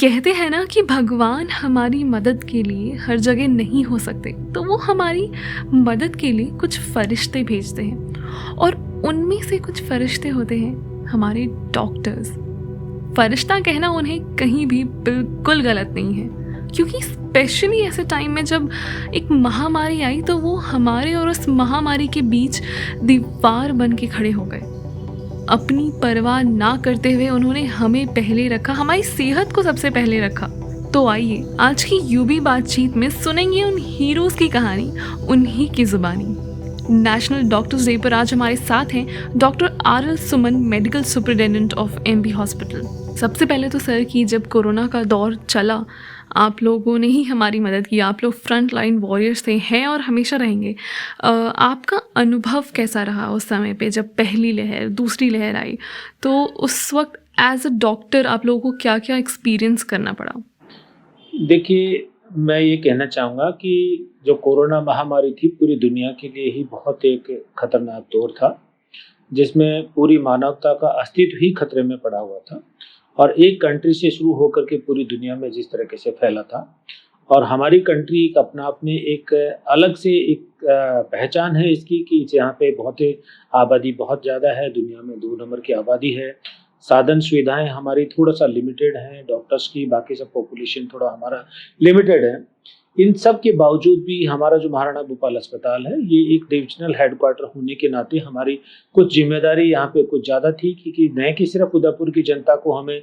कहते हैं ना कि भगवान हमारी मदद के लिए हर जगह नहीं हो सकते, तो वो हमारी मदद के लिए कुछ फरिश्ते भेजते हैं और उनमें से कुछ फरिश्ते होते हैं हमारे डॉक्टर्स। फरिश्ता कहना उन्हें कहीं भी बिल्कुल गलत नहीं है, क्योंकि स्पेशली ऐसे टाइम में जब एक महामारी आई तो वो हमारे और उस महामारी के बीच दीवार बन के खड़े हो गए। अपनी परवाह ना करते हुए उन्होंने हमें पहले रखा, हमारी सेहत को सबसे पहले रखा। तो आइए आज की यूबी बातचीत में सुनेंगे उन हीरोज़ की कहानी, उन्हीं की ज़ुबानी। नेशनल डॉक्टर्स डे पर आज हमारे साथ हैं doctor RL Suman, medical superintendent of MB hospital. सबसे पहले तो सर कि जब कोरोना का दौर चला, आप लोगों ने ही हमारी मदद की। आप लोग फ्रंट लाइन वॉरियर्स थे, हैं और हमेशा रहेंगे। आपका अनुभव कैसा रहा उस समय पे जब पहली लहर, दूसरी लहर आई? तो उस वक्त एज अ डॉक्टर आप लोगों को क्या क्या एक्सपीरियंस करना पड़ा? देखिए, मैं ये कहना चाहूँगा कि जो कोरोना महामारी थी पूरी दुनिया के लिए ही बहुत एक खतरनाक दौर था, जिसमें पूरी मानवता का अस्तित्व ही खतरे में पड़ा हुआ था और एक कंट्री से शुरू होकर के पूरी दुनिया में जिस तरीके से फैला था। और हमारी कंट्री एक अपना आप में एक अलग से एक पहचान है इसकी कि जहाँ पे आबादी बहुत ज़्यादा है, दुनिया में 2 नंबर की आबादी है। साधन सुविधाएँ हमारी थोड़ा-सा लिमिटेड हैं, डॉक्टर्स की, बाकी सब पॉपुलेशन थोड़ा हमारा लिमिटेड है। इन सब के बावजूद भी हमारा जो महाराणा भूपाल अस्पताल है, ये एक डिविज़नल हेडक्वार्टर होने के नाते हमारी कुछ ज़िम्मेदारी यहाँ पे कुछ ज़्यादा थी कि न कि सिर्फ़ उदयपुर की जनता को हमें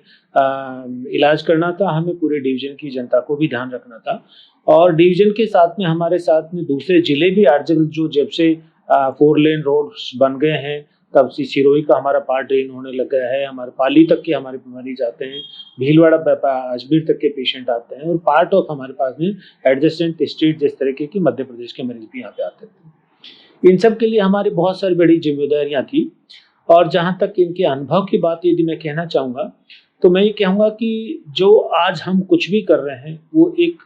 इलाज करना था, हमें पूरे डिवीज़न की जनता को भी ध्यान रखना था। और डिवीज़न के साथ में हमारे साथ में दूसरे ज़िले भी 8 जगह जो जब से 4 लेन रोड्स बन गए हैं, तब से सिरोही का हमारा पार्ट ड्रेन होने लग गया है, हमारे पाली तक के हमारे मरीज़ आते हैं, भीलवाड़ा अजमेर तक के पेशेंट आते हैं और पार्ट ऑफ हमारे पास में एडजेसेंट स्टेट जिस तरीके की मध्य प्रदेश के मरीज़ भी यहाँ पे आते थे। इन सब के लिए हमारी बहुत सारी बड़ी ज़िम्मेदारियाँ थी। और जहाँ तक इनके अनुभव की बात यदि मैं कहना चाहूँगा, तो मैं ये कहूँगा कि जो आज हम कुछ भी कर रहे हैं, वो एक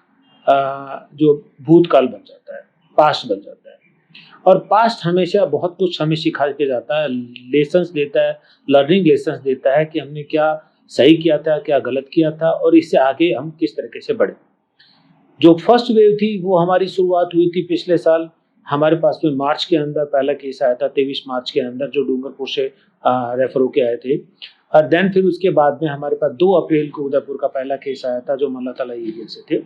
जो भूतकाल बन जाता है, पास्ट बन जाता है। और पास्ट हमेशा बहुत कुछ हमें सिखा के जाता है, लेसन्स देता है, लर्निंग लेसन्स देता है कि हमने क्या सही किया था, क्या गलत किया था और इससे आगे हम किस तरीके से बढ़े। जो फर्स्ट वेव थी वो हमारी शुरुआत हुई थी पिछले साल। हमारे पास में मार्च के अंदर पहला केस आया था, 23 मार्च के अंदर, जो डूंगरपुर से रेफर होके आए थे। और देन फिर उसके बाद में हमारे पास 2 अप्रैल को उदयपुर का पहला केस आया था जो मल्लातला एरिया से थे।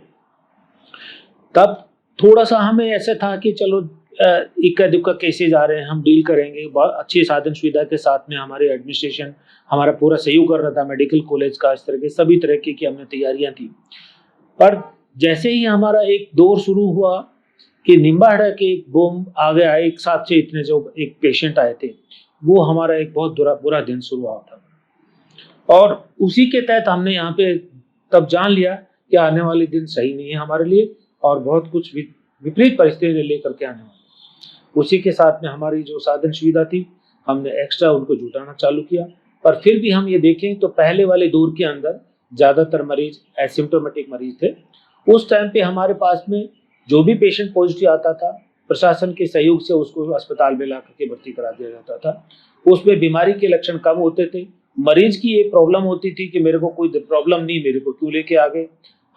तब थोड़ा-सा हमें ऐसा था कि चलो इक्का-दुक्का केसेज़ आ रहे हैं, हम डील करेंगे। बहुत अच्छी साधन सुविधा के साथ में हमारे एडमिनिस्ट्रेशन हमारा पूरा सहयोग कर रहा था, मेडिकल कॉलेज का, इस तरह के सभी तरह की हमने तैयारियाँ थी। पर जैसे ही हमारा एक दौर शुरू हुआ कि निम्बाहेड़ा के एक बम आ गया, एक साथ से इतने जो एक पेशेंट आए थे, वो हमारा एक बहुत बुरा दिन शुरू हुआ था। और उसी के तहत हमने यहाँ पे तब जान लिया कि आने वाले दिन सही नहीं है हमारे लिए और बहुत कुछ विपरीत परिस्थितियाँ लेकर के आने वाली। उसी के साथ में हमारी जो साधन सुविधा थी, हमने एक्स्ट्रा उनको जुटाना चालू किया। पर फिर भी हम ये देखें तो पहले वाले दौर के अंदर ज़्यादातर मरीज एसिम्प्टोमेटिक मरीज थे। उस टाइम पे हमारे पास में जो भी पेशेंट पॉजिटिव आता था, प्रशासन के सहयोग से उसको अस्पताल में ला करके भर्ती करा दिया जाता था। उसमें बीमारी के लक्षण कम होते थे। मरीज की ये प्रॉब्लम होती थी कि मेरे को कोई प्रॉब्लम नहीं, मेरे को क्यों लेके आ गए।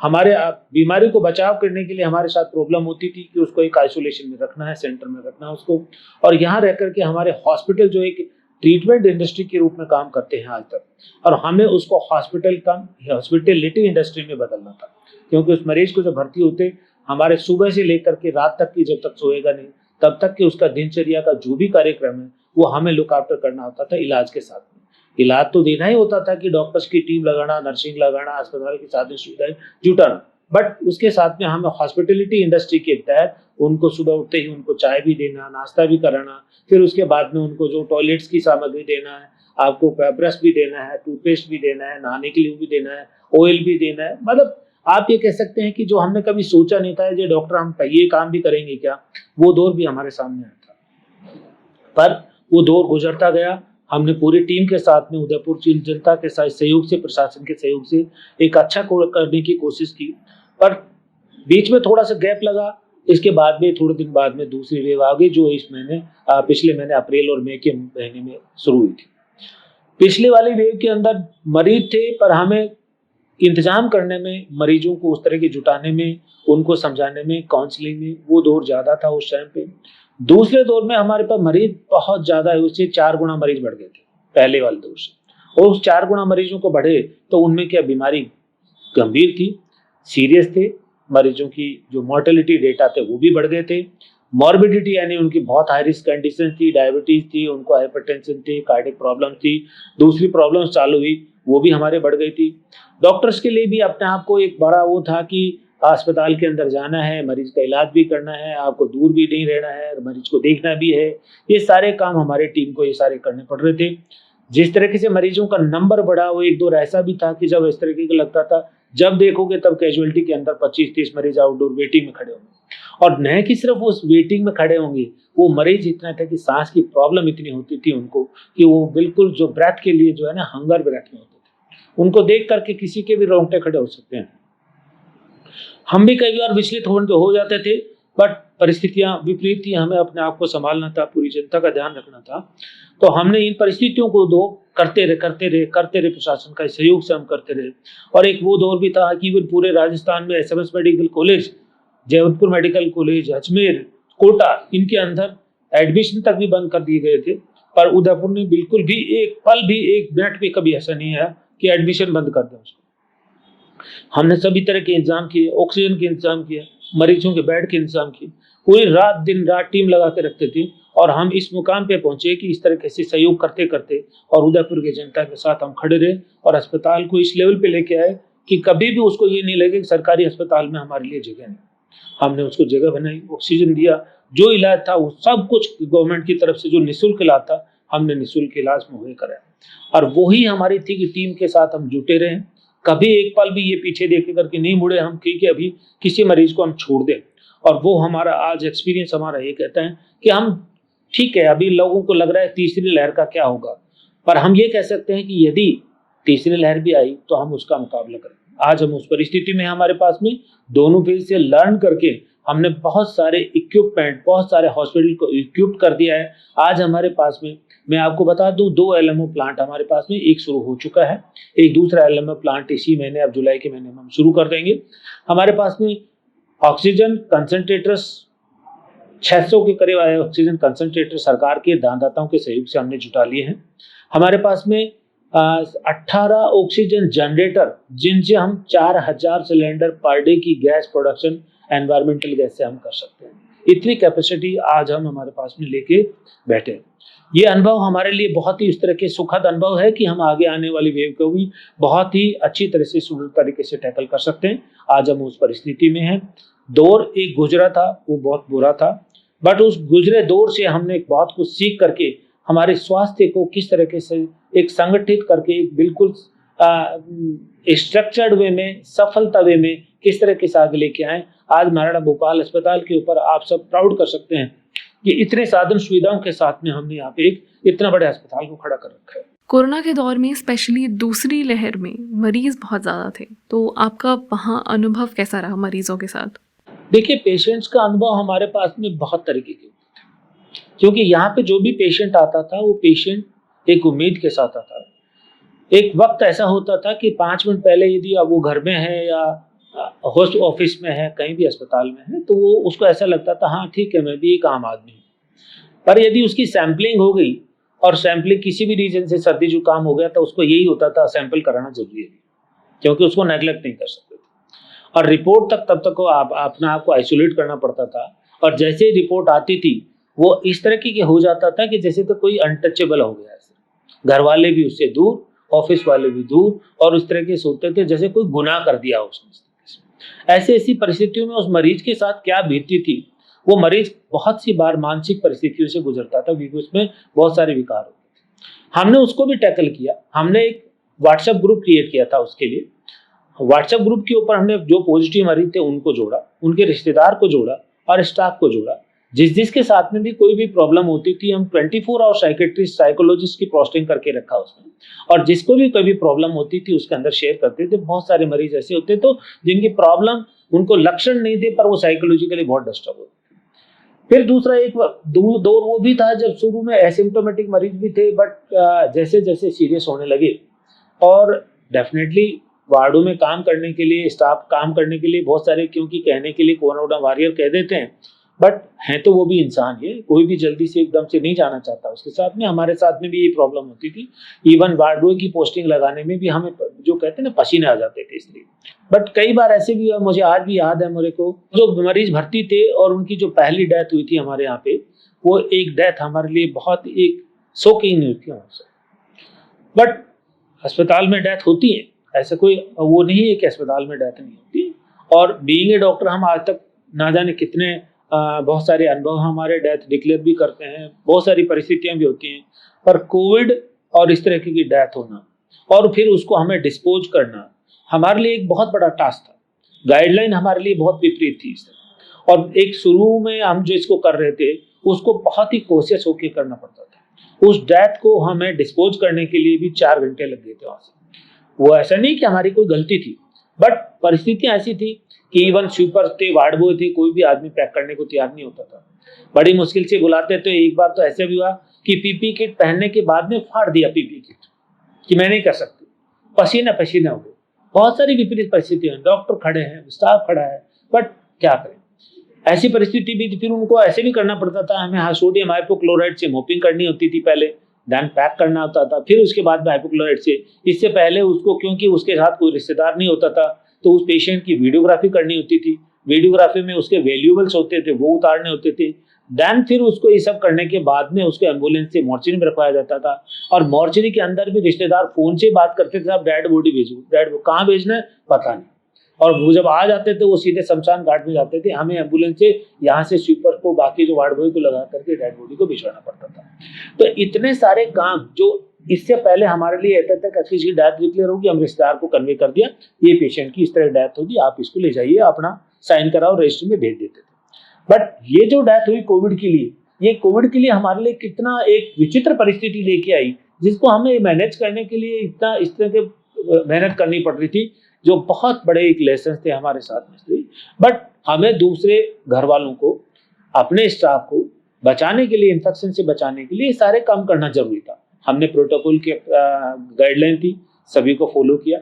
हमारे बीमारी को बचाव करने के लिए हमारे साथ प्रॉब्लम होती थी कि उसको एक आइसोलेशन में रखना है, सेंटर में रखना है उसको। और यहाँ रह करके हमारे हॉस्पिटल जो एक ट्रीटमेंट इंडस्ट्री के रूप में काम करते हैं आज तक, और हमें उसको हॉस्पिटलिटी इंडस्ट्री में बदलना था। क्योंकि उस मरीज को जब भर्ती होते, हमारे सुबह से लेकर के रात तक की, जब तक सोएगा नहीं तब तक कि उसका दिनचर्या का जो भी कार्यक्रम है वो हमें लुक आफ्टर करना होता था इलाज के साथ में। इलाज तो देना ही होता था कि डॉक्टर्स की टीम लगाना, नर्सिंग लगाना, अस्पताल की साधन सुविधाएं जुटाना, बट उसके साथ में हमें हॉस्पिटलिटी इंडस्ट्री के तहत उनको सुबह उठते ही उनको चाय भी देना, नाश्ता भी कराना, फिर उसके बाद में उनको जो टॉयलेट्स की सामग्री देना है, आपको ब्रश भी देना है, टूथपेस्ट भी देना है, नहाने के लिए भी देना है, ऑयल भी देना है। मतलब आप ये कह सकते हैं कि जो हमने कभी सोचा नहीं था ये डॉक्टर हम ये काम भी करेंगे क्या, वो दौर भी हमारे सामने आया था। पर वो दौर गुजरता गया। हमने पूरी टीम के साथ में उदयपुर की जनता के साथ सहयोग से, प्रशासन के सहयोग से एक अच्छा करने की कोशिश की। पर बीच में थोड़ा सा गैप लगा। इसके बाद में थोड़े दिन बाद में दूसरी वेव आ गई जो इस महीने पिछले महीने अप्रैल और मई के महीने में शुरू हुई थी। पिछले वाली वेव के अंदर मरीज थे पर हमें इंतज़ाम करने में, मरीजों को उस तरह के जुटाने में, उनको समझाने में, काउंसलिंग में, वो दौर ज़्यादा था उस टाइम पे। दूसरे दौर में हमारे पास मरीज़ बहुत ज़्यादा है, उससे 4 गुना मरीज़ बढ़ गए थे, पहले वाले दौर से। और उस 4 गुना मरीज़ों को बढ़े, तो उनमें क्या बीमारी गंभीर थी, सीरियस थे, मरीजों की जो मॉर्टेलिटी डेटा थे वो भी बढ़ गए थे। मॉर्बिडिटी यानी उनकी बहुत हाई रिस्क कंडीशन थी, डायबिटीज़ थी, उनको हाइपरटेंशन थी, कार्डियक प्रॉब्लम थी, दूसरी प्रॉब्लम्स चालू हुई, वो भी हमारे बढ़ गई थी। डॉक्टर्स के लिए भी अपने आप को एक बड़ा वो था कि अस्पताल के अंदर जाना है, मरीज का इलाज भी करना है, आपको दूर भी नहीं रहना है, मरीज को देखना भी है। ये सारे काम हमारे टीम को ये सारे करने पड़ रहे थे। जिस तरीके से मरीजों का नंबर बढ़ा, वो एक दौर ऐसा भी था कि जब इस तरीके का लगता था, जब देखोगे तब कैजुअलिटी के अंदर 25-30 मरीज आउटडोर वेटिंग में खड़े होंगे। और न कि सिर्फ उस वेटिंग में खड़े होंगे, वो मरीज इतना था कि सांस की प्रॉब्लम इतनी होती थी उनको कि वो बिल्कुल जो ब्रेथ के लिए जो है ना हंगर ब्रेथ में होते थे। उनको देख करके किसी के भी रोंगटे खड़े हो सकते हैं। हम भी कई बार विचलित हो जाते थे, बट परिस्थितियां विपरीत थी, हमें अपने आप को संभालना था, पूरी जनता का ध्यान रखना था। तो हमने इन परिस्थितियों को करते रहे, प्रशासन का सहयोग से हम करते रहे। और एक वो दौर भी था कि पूरे राजस्थान में SMS medical college, Jaipur medical college, Ajmer, Kota, इनके अंदर एडमिशन तक भी बंद कर दिए गए थे। पर उदयपुर ने बिल्कुल भी एक पल भी, एक मिनट भी कभी ऐसा नहीं है कि एडमिशन बंद कर दें उसको। हमने सभी तरह के इंतजाम किए, ऑक्सीजन के इंतजाम किए, मरीजों के बेड के इंतजाम किए, पूरी रात दिन रात टीम लगा के रखते थे। और हम इस मुकाम पे पहुंचे कि इस तरह से सहयोग करते करते और उदयपुर की जनता के साथ हम खड़े रहे और अस्पताल को इस लेवल पे लेके आए कि कभी भी उसको ये नहीं लगे कि सरकारी अस्पताल में हमारे लिए जगह नहीं। हमने उसको जगह बनाई, ऑक्सीजन दिया, जो इलाज था वो सब कुछ गवर्नमेंट की तरफ से जो निःशुल्क इलाज था, हमने निःशुल्क इलाज मुहैया कराया। और वही हमारी थी कि टीम के साथ हम जुटे रहे, कभी एक पल भी ये पीछे देखे करके नहीं मुड़े हम कि अभी किसी मरीज को हम छोड़ दें। और वो हमारा आज एक्सपीरियंस हमारा ये कहता है कि हम ठीक है, अभी लोगों को लग रहा है तीसरी लहर का क्या होगा, पर हम ये कह सकते हैं कि यदि तीसरी लहर भी आई तो हम उसका मुकाबला करें। आज हम उस परिस्थिति में हमारे पास में दोनों फेज से लर्न करके हमने बहुत सारे इक्विपमेंट, बहुत सारे हॉस्पिटल को इक्विप कर दिया है। आज हमारे पास में, मैं आपको बता दूं, 2 एलएमओ प्लांट हमारे पास में, एक शुरू हो चुका है, एक दूसरा एलएमओ प्लांट इसी महीने, अब जुलाई के महीने में हम शुरू कर देंगे। हमारे पास में ऑक्सीजन कंसंट्रेटर्स 600 के करीब आए ऑक्सीजन कंसंट्रेटर सरकार के दानदाताओं के सहयोग से हमने जुटा लिए हैं। हमारे पास में 18 ऑक्सीजन जनरेटर, जिनसे हम 4000 सिलेंडर पर डे की गैस प्रोडक्शन एनवायरमेंटल गैस से हम कर सकते हैं। इतनी कैपेसिटी आज हम हमारे पास में लेके बैठे। ये अनुभव हमारे लिए बहुत ही इस तरह के सुखद अनुभव है कि हम आगे आने वाली वेव को भी बहुत ही अच्छी तरह से, सुदृढ़ तरीके से टैकल कर सकते हैं। आज हम उस परिस्थिति में हैं। दौर एक गुजरा था, वो बहुत बुरा था, बट उस गुजरे दौर से हमने बहुत कुछ सीख करके हमारे स्वास्थ्य को किस तरीके से एक संगठित करके, एक बिल्कुल स्ट्रक्चर्ड वे में, सफलता वे में किस तरह से आगे लेके आए। आज महाराणा भोपाल अस्पताल के ऊपर आप सब प्राउड कर सकते हैं कि इतने साधन सुविधाओं के साथ में हमने यहाँ पे एक इतना बड़े अस्पताल को खड़ा कर रखा है। कोरोना के दौर में, स्पेशली दूसरी लहर में, मरीज बहुत ज़्यादा थे, तो आपका वहाँ अनुभव कैसा रहा मरीजों के साथ? देखिए, पेशेंट्स का अनुभव हमारे पास में बहुत तरीके के होते थे, क्योंकि यहाँ पे जो भी पेशेंट आता था वो पेशेंट एक उम्मीद के साथ आता था। एक वक्त ऐसा होता था कि 5 मिनट पहले यदि अब वो घर में है या होस्ट ऑफिस में है, कहीं भी अस्पताल में है, तो वो उसको ऐसा लगता था हाँ ठीक है, मैं भी एक आम आदमी हूँ। पर यदि उसकी सैंपलिंग हो गई और सैंपलिंग किसी भी रीजन से सर्दी जुकाम हो गया, तो उसको यही होता था सैंपल कराना जरूरी है, क्योंकि उसको नेगलेक्ट नहीं कर सकते थे। और रिपोर्ट तब तक को अपने आप को आइसोलेट करना पड़ता था। और जैसे ही रिपोर्ट आती थी वो इस तरह की हो जाता था कि जैसे तो कोई अनटचेबल हो गया है। घर वाले भी उससे दूर, ऑफिस वाले भी दूर, और उस तरह के सोचते थे जैसे कोई गुनाह कर दिया उसने। ऐसी परिस्थितियों में उस मरीज के साथ क्या बीतती थी, वो मरीज बहुत सी बार मानसिक परिस्थितियों से गुजरता था, क्योंकि उसमें बहुत सारे विकार होते थे। हमने उसको भी टैकल किया। हमने एक व्हाट्सएप ग्रुप क्रिएट किया था उसके लिए। व्हाट्सएप ग्रुप के ऊपर हमने जो पॉजिटिव मरीज थे उनको जोड़ा, उनके रिश्तेदार को जोड़ा और स्टाफ को जोड़ा। जिसके साथ में भी कोई भी प्रॉब्लम होती थी, हम 24 आवर साइकेट्रिस्ट, साइकोलॉजिस्ट की पोस्टिंग करके रखा उसमें, और जिसको भी कोई भी प्रॉब्लम होती थी उसके अंदर शेयर करते थे। बहुत सारे मरीज ऐसे होते तो जिनकी प्रॉब्लम, उनको लक्षण नहीं थे, पर वो साइकोलॉजिकली बहुत डिस्टर्ब होते थे। फिर दूसरा एक दौर वो भी था जब शुरू में एसिम्प्टोमेटिक मरीज भी थे, बट जैसे जैसे सीरियस होने लगे, और डेफिनेटली वार्डों में काम करने के लिए, स्टाफ काम करने के लिए बहुत सारे, क्योंकि कहने के लिए कोरोना वॉरियर कह देते हैं, बट हैं तो वो भी इंसान ही है। कोई भी जल्दी से एकदम से नहीं जाना चाहता उसके साथ में। हमारे साथ में भी ये प्रॉब्लम होती थी। इवन वार्ड बॉय की पोस्टिंग लगाने में भी हमें जो कहते हैं ना पसीने आ जाते थे इसलिए। बट कई बार ऐसे भी हुआ, मुझे आज भी याद है, मेरे को जो मरीज भर्ती थे और उनकी जो पहली डेथ हुई थी हमारे यहाँ पे, वो एक डेथ हमारे लिए बहुत एक शॉकिंग हुई थी हमसे। बट अस्पताल में डेथ होती है, ऐसा कोई वो नहीं है कि अस्पताल में डेथ नहीं होती। और बीइंग ए डॉक्टर हम आज तक ना जाने कितने बहुत सारे अनुभव हमारे डेथ डिक्लेयर भी करते हैं, बहुत सारी परिस्थितियां भी होती हैं, पर कोविड और इस तरह की डेथ होना और फिर उसको हमें डिस्पोज करना हमारे लिए एक बहुत बड़ा टास्क था। गाइडलाइन हमारे लिए बहुत विपरीत थी इस तरह। और एक शुरू में हम जो इसको कर रहे थे उसको बहुत ही कोशिश होकर करना पड़ता था। उस डेथ को हमें डिस्पोज करने के लिए भी 4 घंटे लग गए थे वहां से। वो ऐसा नहीं कि हमारी कोई गलती थी, बट परिस्थितियां ऐसी थी कि इवन स्वीपर थे, वार्ड बॉय थे, कोई भी आदमी पैक करने को तैयार नहीं होता था। बड़ी मुश्किल से बुलाते थे। एक बार तो ऐसे भी हुआ कि पीपी किट पहनने के बाद में फाड़ दिया पीपी किट कि मैं नहीं कर सकती, पसीना पसीना हो गए। बहुत सारी विपरीत परिस्थितियां, डॉक्टर खड़े हैं, स्टाफ खड़ा है, बट क्या करें, ऐसी परिस्थिति भी थी। फिर उनको ऐसे भी करना पड़ता था, हमें सोडियम हाइपोक्लोराइड से मोपिंग करनी होती थी पहले, देन पैक करना होता था, फिर उसके बाद में हाइपोक्लोराइड से। इससे पहले उसको, क्योंकि उसके साथ कोई रिश्तेदार नहीं होता था, तो उस पेशेंट की वीडियोग्राफी करनी होती थी। वीडियोग्राफी में उसके वैल्यूएबल्स होते थे, वो उतारने होते थे। देन फिर उसको ये सब करने के बाद में उसको एम्बुलेंस से मॉर्चरी में रखवाया जाता था। और मॉर्चरी के अंदर भी रिश्तेदार फोन से बात करते थे, आप डेड बॉडी भेजो, डेड कहाँ भेजना है पता नहीं। और वो जब आ जाते थे वो सीधे शमशान घाट में जाते थे। हमें एम्बुलेंस से यहाँ से स्वीपर को, बाकी जो वार्ड बॉय को लगा करके डेड बॉडी को भिजवाना पड़ता था। तो इतने सारे काम जो इससे पहले हमारे लिए ऐसा था कि किसी की डेथ डिक्लेयर होगी, हम रिश्तेदार को कन्वे कर दिया, ये पेशेंट की इस तरह डेथ होगी, आप इसको ले जाइए, अपना साइन कराओ, रजिस्ट्री में भेज देते थे। बट ये जो डेथ हुई कोविड के लिए, ये कोविड के लिए हमारे लिए कितना एक विचित्र परिस्थिति लेके आई, जिसको हमें मैनेज करने के लिए इतना इस तरह के मेहनत करनी पड़ रही थी, जो बहुत बड़े एक लेसन थे हमारे साथ में। बट हमें दूसरे घर वालों को, अपने स्टाफ को बचाने के लिए, इन्फेक्शन से बचाने के लिए सारे काम करना जरूरी था। हमने प्रोटोकॉल के गाइडलाइन थी, सभी को फॉलो किया।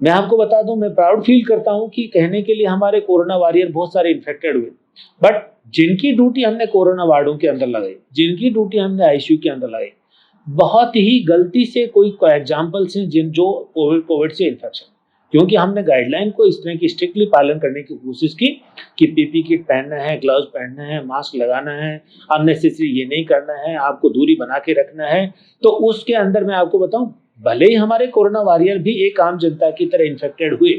मैं आपको बता दूं, मैं प्राउड फील करता हूं कि कहने के लिए हमारे कोरोना वॉरियर बहुत सारे इन्फेक्टेड हुए, बट जिनकी ड्यूटी हमने कोरोना वार्डों के अंदर लगाई, जिनकी ड्यूटी हमने आईसीयू के अंदर लगाई, बहुत ही गलती से कोई एग्जाम्पल्स हैं जिन जो कोविड से इन्फेक्शन, क्योंकि हमने गाइडलाइन को इस तरह की स्ट्रिक्टली पालन करने की कोशिश की कि पीपी किट पहनना है, ग्लव्स पहनना है, मास्क लगाना है, अननेसेसरी ये नहीं करना है, आपको दूरी बना के रखना है। तो उसके अंदर मैं आपको बताऊं, भले ही हमारे कोरोना वॉरियर भी एक आम जनता की तरह इन्फेक्टेड हुए,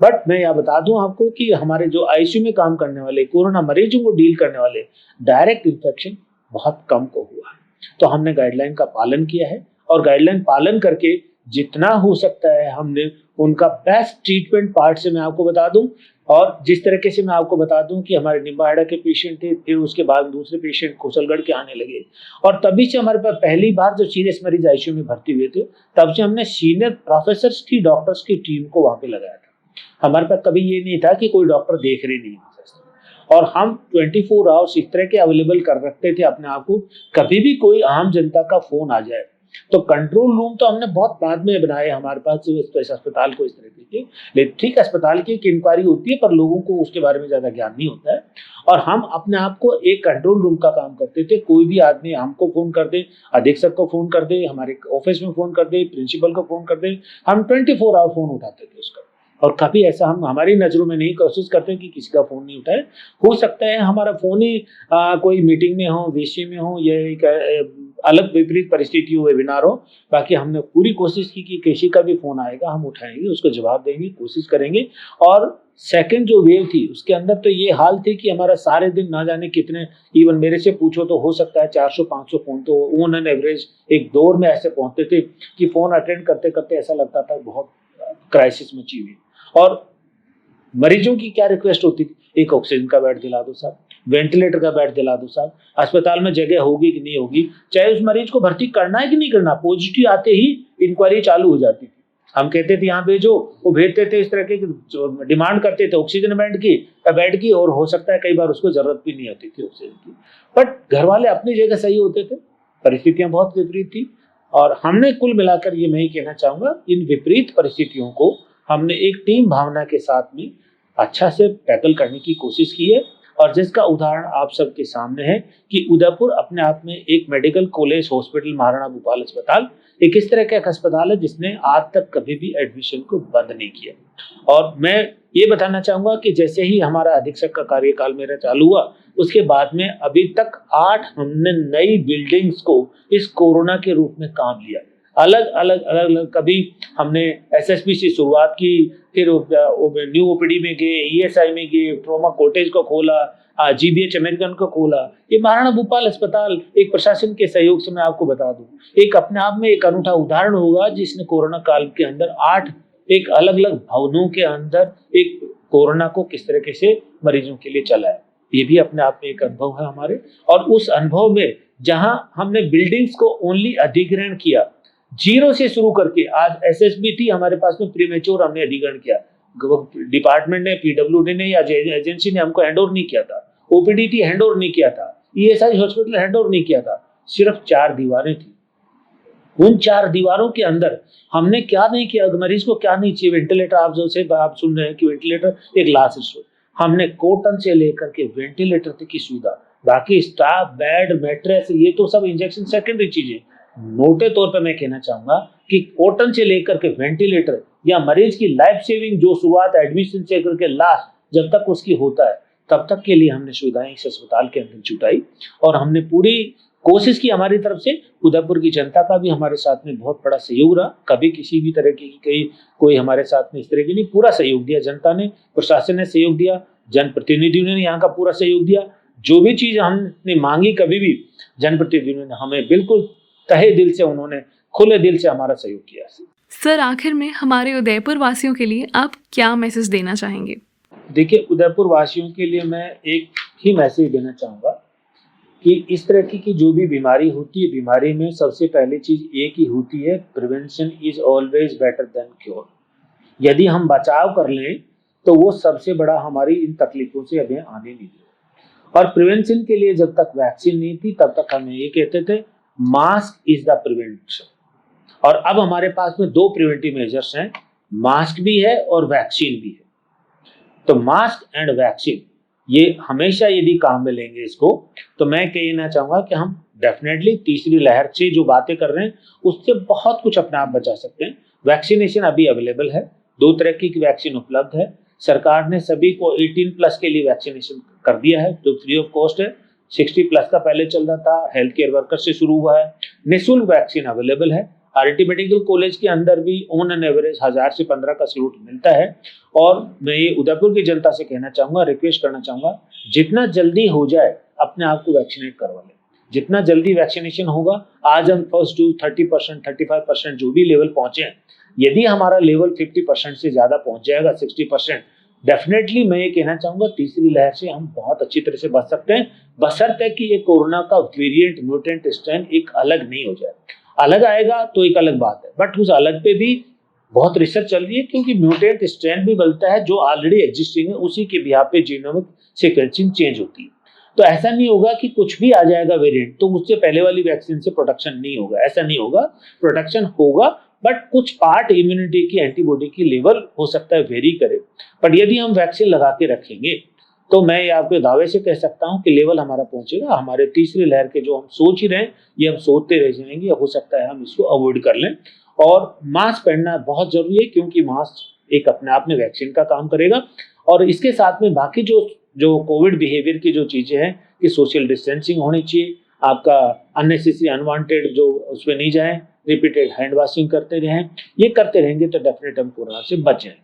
बट मैं यह बता दूं आपको कि हमारे जो आईसीयू में काम करने वाले, कोरोना मरीजों को डील करने वाले, डायरेक्ट इन्फेक्शन बहुत कम को हुआ है। तो हमने गाइडलाइन का पालन किया है, और गाइडलाइन पालन करके जितना हो सकता है हमने उनका बेस्ट ट्रीटमेंट पार्ट से मैं आपको बता दूं। और जिस तरीके से मैं आपको बता दूं कि हमारे निम्बाहेड़ा के पेशेंट थे, फिर उसके बाद दूसरे पेशेंट कुशलगढ़ के आने लगे, और तभी से हमारे पास पहली बार जब सीरियस मरीज आईसीयू में भर्ती हुए थे, तब से हमने सीनियर प्रोफेसर्स की, डॉक्टर्स की टीम को वहां पे लगाया था। हमारे पास कभी ये नहीं था कि कोई डॉक्टर देख रहे नहीं, और हम 24 आवर्स इस तरह के अवेलेबल कर रखते थे अपने आप को, कभी भी कोई आम जनता का फोन आ जाए तो कंट्रोल रूम तो हमने बहुत बाद में बनाए हमारे पास इस अस्पताल को इस तरह की। लेकिन ठीक, अस्पताल की एक इंक्वायरी होती है, पर लोगों को उसके बारे में ज्यादा ज्ञान नहीं होता है, और हम अपने आप को एक कंट्रोल रूम का काम करते थे। कोई भी आदमी हमको फोन कर दे, अधीक्षक को फोन कर दे, हमारे ऑफिस में फोन कर दे, प्रिंसिपल को फोन कर दे, हम 24 आवर फोन उठाते थे उसका। और कभी ऐसा हम हमारी नजरों में नहीं कोशिश करते कि किसी का फोन नहीं उठाए। हो सकता है हमारा फोन ही कोई मीटिंग में हो, विषय में हो, या एक अलग विपरीत परिस्थिति हो, वेबिनार हो, बाकी हमने पूरी कोशिश की कि किसी का भी फोन आएगा हम उठाएंगे, उसको जवाब देंगे, कोशिश करेंगे। और सेकंड जो वेव थी उसके अंदर तो ये हाल थे कि हमारा सारे दिन ना जाने कितने, इवन मेरे से पूछो तो हो सकता है 400-500 फोन तो ऑन एन एवरेज एक दौर में ऐसे पहुंचते थे कि फोन अटेंड करते करते ऐसा लगता था बहुत क्राइसिस मची हुई। और मरीजों की क्या रिक्वेस्ट होती थी, एक ऑक्सीजन का बेड दिला दो साहब, वेंटिलेटर का बेड दिला दो साहब, अस्पताल में जगह होगी कि नहीं होगी, चाहे उस मरीज को भर्ती करना है कि नहीं करना, पॉजिटिव आते ही इंक्वायरी चालू हो जाती थी। हम कहते थे यहाँ भेजो, वो भेजते थे, इस तरह की डिमांड करते थे ऑक्सीजन बेड की, और हो सकता है कई बार उसको जरूरत भी नहीं होती थी ऑक्सीजन की। बट घर वाले अपनी जगह सही होते थे, परिस्थितियां बहुत विपरीत थी। और हमने कुल मिलाकर ये मैं ही कहना चाहूंगा, इन विपरीत परिस्थितियों को हमने एक टीम भावना के साथ में अच्छा से टैकल करने की कोशिश की है। और जिसका उदाहरण आप सबके सामने है कि उदयपुर अपने आप में एक medical college hospital, Maharana Bhupal अस्पताल एक इस तरह का एक अस्पताल है जिसने आज तक कभी भी एडमिशन को बंद नहीं किया। और मैं ये बताना चाहूंगा कि जैसे ही हमारा अधीक्षक का कार्यकाल मेरा चालू हुआ, उसके बाद में अभी तक 8 हमने नई बिल्डिंग्स को इस कोरोना के रूप में काम लिया। अलग अलग कभी हमने एसएसपी से शुरुआत की, फिर न्यू ओपीडी में गए, ईएसआई में गए, ट्रॉमा कॉटेज को खोला, जीबीएच अमेरिकन को खोला। ये महाराणा भूपाल अस्पताल एक प्रशासन के सहयोग से, मैं आपको बता दूं, एक अपने आप में एक अनूठा उदाहरण होगा जिसने कोरोना काल के अंदर 8 एक अलग अलग भवनों के अंदर एक कोरोना को किस तरीके से मरीजों के लिए चलाया। ये भी अपने आप में एक अनुभव है हमारे। और उस अनुभव में जहां हमने बिल्डिंग्स को ओनली अधिग्रहण किया, जीरो से शुरू करके, आज एसएसबी थी हमारे पास में प्रीमेच्योर हमने अधिग्रहण किया, डिपार्टमेंट ने, पीडब्ल्यूडी ने या एजेंसी ने हमको हैंड ओवर नहीं किया था, ओपीडी हैंड ओवर नहीं किया था, ईएसआई हॉस्पिटल हैंड ओवर नहीं किया था। सिर्फ 4 दीवारें थी। उन 4 दीवारों के अंदर हमने क्या नहीं किया, मरीज को क्या नहीं चाहिए, वेंटिलेटर, आप जो से आप सुन रहे हैं कि वेंटिलेटर एक लास्ट रिसोर्स, हमने कॉटन से लेकर के वेंटिलेटर तक की सुविधा, बाकी स्टाफ, बेड, मैट्रेस, ये तो सब इंजेक्शन सेकेंडरी चीजें। मोटे तौर पर मैं कहना चाहूंगा कि कॉटन से लेकर के वेंटिलेटर या मरीज की लाइफ सेविंग जो शुरुआत एडमिशन से लेकर के लास्ट जब तक उसकी होता है तब तक के लिए हमने सुविधाएं इस अस्पताल के अंदर जुटाई। और हमने पूरी कोशिश की, हमारी तरफ से उदयपुर की जनता का भी हमारे साथ में बहुत बड़ा सहयोग रहा। कभी किसी भी तरह की कोई हमारे साथ में इस तरह की नहीं, पूरा सहयोग दिया जनता ने, प्रशासन ने सहयोग दिया, जनप्रतिनिधियों ने यहाँ का पूरा सहयोग दिया। जो भी चीज हमने मांगी कभी भी जनप्रतिनिधियों ने हमें बिल्कुल तहे दिल से, उन्होंने खुले दिल से हमारा सहयोग किया। सर, आखिर में हमारे उदयपुर वासियों के लिए आप क्या मैसेज देना चाहेंगे? देखिए, उदयपुर वासियों के लिए मैं एक ही मैसेज देना चाहूँगा कि इस तरह की जो भी बीमारी होती है, बीमारी में सबसे पहली चीज एक ही होती है, prevention is always better than cure. यदि हम बचाव कर लें तो वो सबसे बड़ा हमारी इन तकलीफों से हमें आने नहीं देगा। और प्रिवेंशन के लिए जब तक वैक्सीन नहीं थी तब तक हमें ये कहते थे मास्क इज द प्रिवेंशन। और अब हमारे पास में 2 प्रिवेंटिव मेजर्स हैं, मास्क भी है और वैक्सीन भी है। तो मास्क एंड वैक्सीन ये हमेशा यदि काम में लेंगे इसको, तो मैं कहना चाहूंगा कि हम डेफिनेटली तीसरी लहर से जो बातें कर रहे हैं उससे बहुत कुछ अपने आप बचा सकते हैं। वैक्सीनेशन अभी अवेलेबल है, 2 तरह की वैक्सीन उपलब्ध है। सरकार ने सभी को 18+ के लिए वैक्सीनेशन कर दिया है जो फ्री ऑफ कॉस्ट है। 60+ का पहले चल रहा था, हेल्थ केयर वर्कर से शुरू हुआ है। निःशुल्क वैक्सीन अवेलेबल है। आरटी मेडिकल कॉलेज के अंदर भी ऑन एन एवरेज 1000 से 15 का स्लॉट मिलता है। और मैं ये उदयपुर की जनता से कहना चाहूंगा, रिक्वेस्ट करना चाहूंगा, जितना जल्दी हो जाए अपने आप को वैक्सीनेट करवा लें। जितना जल्दी वैक्सीनेशन होगा, आज हम फर्स्ट डोज 30%, 35% जो भी लेवल पहुंचे हैं, यदि हमारा लेवल 50% से ज्यादा पहुंच जाएगा, 60%, डेफिनेटली मैं ये कहना चाहूंगा तीसरी लहर से हम बहुत अच्छी तरह से बच सकते हैं, बशर्ते कि ये कोरोना का वेरिएंट, म्यूटेंट स्ट्रेन एक अलग नहीं हो जाए। अलग आएगा तो एक अलग बात है, बट उस अलग पे भी बहुत रिसर्च चल रही है, क्योंकि म्यूटेंट स्ट्रेन भी बनता है जो ऑलरेडी एग्जिस्टिंग है, उसी के बिहाफ पे जीनोमिक सीक्वेंसिंग चेंज होती है। तो ऐसा नहीं होगा कि कुछ भी आ जाएगा वेरिएंट तो उससे पहले वाली वैक्सीन से प्रोटेक्शन नहीं होगा, ऐसा नहीं होगा। प्रोटेक्शन होगा, बट कुछ पार्ट इम्यूनिटी की, एंटीबॉडी की लेवल हो सकता है वेरी करे। पर यदि हम वैक्सीन लगा के रखेंगे तो मैं ये आपके दावे से कह सकता हूं कि लेवल हमारा पहुंचेगा। हमारे तीसरी लहर के जो हम सोच ही रहे हैं ये हम सोचते रह जाएंगे, हो सकता है हम इसको अवॉइड कर लें। और मास्क पहनना बहुत जरूरी है, क्योंकि मास्क एक अपने आप में वैक्सीन का काम करेगा। और इसके साथ में बाकी जो कोविड बिहेवियर की जो चीजें हैं कि सोशल डिस्टेंसिंग होनी चाहिए, आपका अननेसेसरी अनवांटेड जो उसमें नहीं जाए, रिपीटेड हैंड वॉशिंग करते रहें, ये करते रहेंगे तो डेफिनेट हम कोरोना से बच जाएं।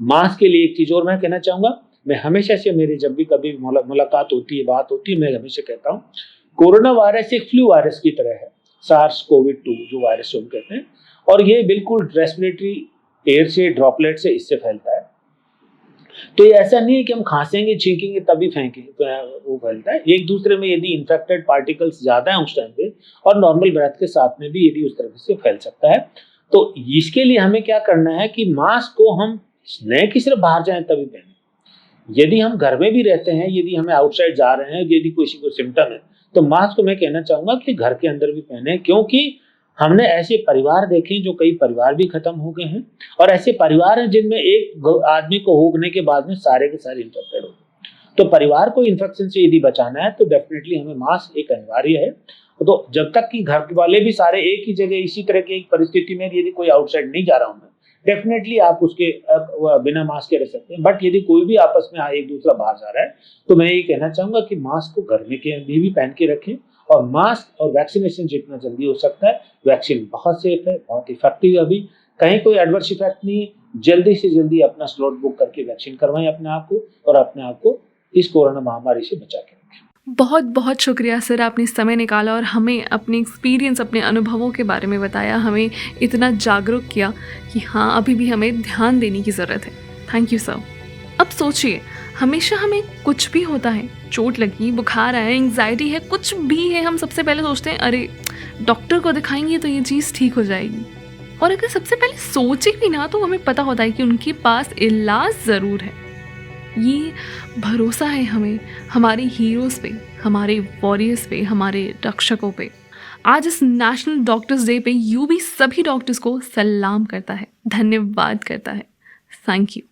मास्क के लिए एक चीज और मैं कहना चाहूंगा, मैं हमेशा से, मेरी जब भी कभी मुलाकात होती है, बात होती है, मैं हमेशा कहता हूँ कोरोना वायरस एक फ्लू वायरस की तरह है, सार्स कोविड 2 जो वायरस हम कहते हैं, और ये बिल्कुल रेस्पिरेटरी एयर से, ड्रॉपलेट से इससे फैलता है। तो ये ऐसा नहीं है कि हम खांसेंगे, छींकेंगे तभी फेंकेंगे तो वो फैलता है। एक दूसरे में यदि इन्फेक्टेड पार्टिकल्स ज्यादा है उस टाइम पे, और नॉर्मल ब्रेथ के साथ में भी यदि उस तरह से फैल सकता है, तो इसके लिए हमें क्या करना है कि मास्क को हम न कि सिर्फ बाहर जाए तभी पहने, यदि हम घर में भी रहते हैं, यदि हमें आउटसाइड जा रहे हैं, यदि किसी को सिम्टम है, तो मास्क को मैं कहना चाहूंगा कि घर के अंदर भी पहने, क्योंकि हमने ऐसे परिवार देखे जो कई परिवार भी खत्म हो गए हैं, और ऐसे परिवार हैं जिनमें एक आदमी को होने के बाद में सारे के सारे इन्फेक्टेड हो। तो परिवार को इन्फेक्शन से यदि बचाना है तो डेफिनेटली हमें मास्क एक अनिवार्य है। तो जब तक कि घर वाले भी सारे एक ही जगह इसी तरह की एक परिस्थिति में यदि कोई आउटसाइड नहीं जा रहा हूँ, डेफिनेटली आप उसके बिना मास्क के रह सकते हैं। बट यदि कोई भी आपस में एक दूसरा बाहर जा रहा है तो मैं ये कहना चाहूंगा कि मास्क को घर में के भी पहन के रखें, और मास्क और वैक्सीनेशन जितना जल्दी हो सकता है, वैक्सीन बहुत सेफ है, बहुत इफेक्टिव है। अभी कहीं कोई एडवर्स इफेक्ट नहीं है। जल्दी से जल्दी अपना स्लॉट बुक करके वैक्सीन करवाएं अपने आप को, और अपने आप को इस कोरोना महामारी से बचा के रखें। बहुत बहुत शुक्रिया सर, आपने समय निकाला और हमें अपने एक्सपीरियंस, अपने अनुभवों के बारे में बताया, हमें इतना जागरूक किया कि हाँ, अभी भी हमें ध्यान देने की ज़रूरत है। Thank you sir. अब सोचिए, हमेशा हमें कुछ भी होता है, चोट लगी, बुखार आया, एंग्जाइटी है, कुछ भी है, हम सबसे पहले सोचते हैं अरे डॉक्टर को दिखाएंगे तो ये चीज़ ठीक हो जाएगी। और अगर सबसे पहले सोचे भी ना तो हमें पता होता है कि उनके पास इलाज ज़रूर है। ये भरोसा है हमें हमारे हीरोज़ पे, हमारे वॉरियर्स पे, हमारे रक्षकों पे। आज इस नेशनल डॉक्टर्स डे पे यूबी सभी डॉक्टर्स को सलाम करता है, धन्यवाद करता है। Thank you.